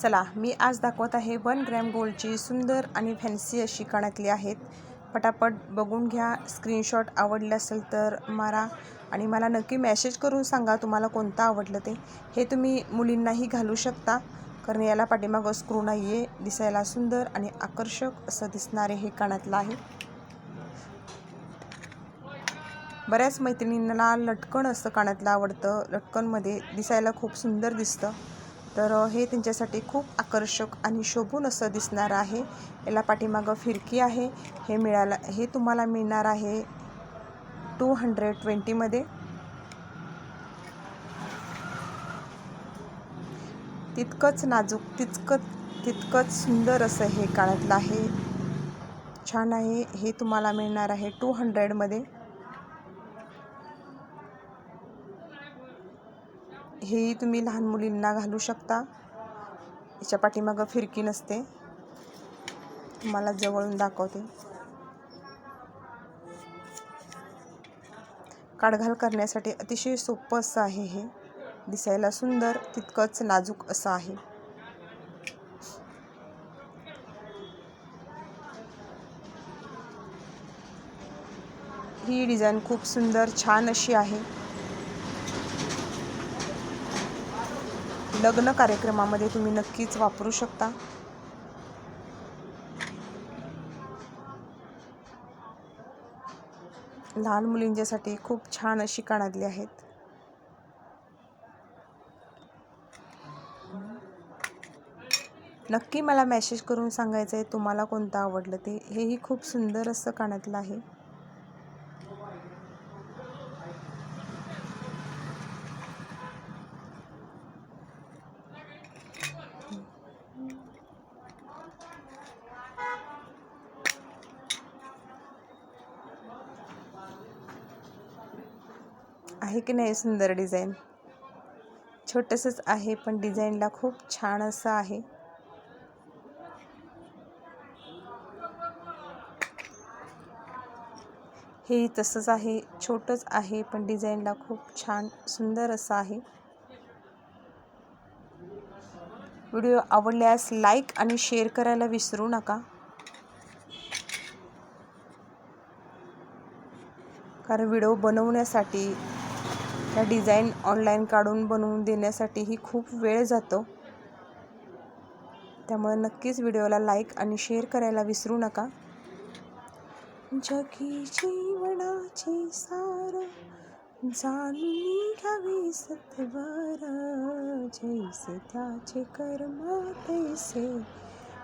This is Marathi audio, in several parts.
चला मी आज दाखवत आहे 1 ग्रॅम गोल्डची सुंदर आणि फॅन्सी अशी कानातली आहेत। पटापट बघून घ्या। स्क्रीनशॉट आवडले असेल तर मारा आणि मला नक्की मेसेज करून सांगा तुम्हाला कोणता आवडलं ते। हे तुम्ही मुलींनाही घालू शकता कारण याला पाठीमागं स्क्रू नाहीये। दिसायला सुंदर आणि आकर्षक असं दिसणारे हे कानातलं आहे। बऱ्याच मैत्रिणींना लटकन असं कानातलं आवडतं। लटकनमध्ये दिसायला खूप सुंदर दिसतं, तर हे त्यांच्यासाठी खूप आकर्षक आणि शोभून असं दिसणार आहे। याला पाठीमागं फिरकी आहे। हे तुम्हाला मिळणार आहे 220 मध्ये। तितकंच नाजूक तितकंच सुंदर असं हे कानातलं आहे। छान आहे। हे तुम्हाला मिळणार आहे 200 मध्ये। हे तुम्ही लहान मुलींना घालू शकता। याच्या पाठीमागं फिरकी नसते। तुम्हाला जवळून दाखवते। काढघाल करण्यासाठी अतिशय सोपं असं आहे हे। दिसायला सुंदर तितकंच नाजूक असं आहे। ही डिझाइन खूप सुंदर छान अशी आहे। लग्न कार्यक्रमामध्ये तुम्ही नक्कीच वापरू शकता। लहान मुलींच्यासाठी खूप छान अशी कानातली आहेत। नक्की मला मेसेज करून सांगायचं आहे तुम्हाला कोणतं आवडलं ते। हेही खूप सुंदर असं कानातलं आहे। आहे की नाही सुंदर डिझाइन? छोटंसंच आहे पण डिझाइनला खूप छान असं आहे। हे तसंच आहे, छोटंच आहे पण डिझाइनला खूप छान सुंदर असं आहे। व्हिडिओ आवडल्यास लाईक आणि शेअर करायला विसरू नका, कारण व्हिडिओ बनवण्यासाठी त्या डिझाइन ऑनलाईन काढून बनवून देण्यासाठीही खूप वेळ जातो। त्यामुळे नक्कीच व्हिडिओला लाईक आणि शेअर करायला विसरू नका। जगी जीवनाचे सार जाणून घ्यावे सत्वर, जैसे त्याचे कर्म तैसे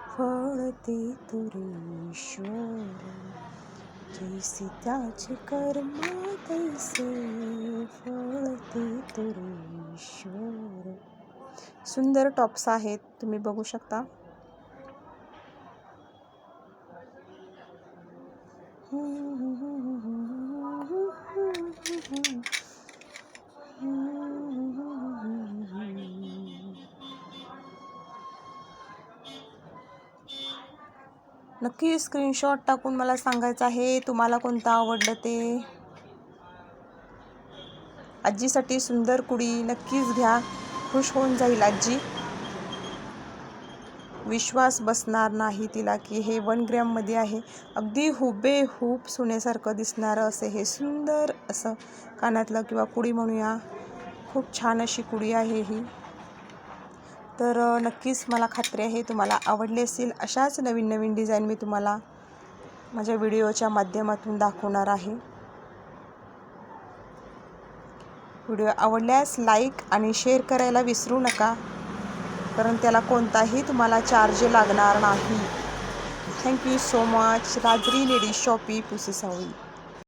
फळ ते तुरीश्वर, जैसे त्याचे कर्म तैसे फळ ते तुरीश्वर। सुंदर टॉप्स आहेत, तुम्ही बघू शकता। नक्की स्क्रीनशॉट टाकून मला सांगायचं आहे तुम्हाला कोणतं आवडलं ते। आजीसाठी सुंदर कुडी नक्कीच घ्या, खुश होऊन जाईल आजी। विश्वास बसणार नाही तिला की हे 1 ग्रॅम मध्ये आहे। अगदी हुबेहूब सोन्यासारखं दिसणारं असं हे सुंदर असं कानातलं किंवा कुडी म्हणूया। खूप छान अशी कुडी आहे ही। तर नक्कीच मला खात्री आहे तुम्हाला आवडली असेल। अशाच नवीन नवीन डिझाइन मी तुम्हाला माझ्या व्हिडिओच्या माध्यमातून दाखवणार आहे। व्हिडिओ आवडल्यास लाईक आणि शेअर करायला विसरू नका, कारण त्याला कोणताही तुम्हाला चार्ज लागणार नाही। Thank you so much. राजरी लेडीज शॉपी, पुसेसावळी।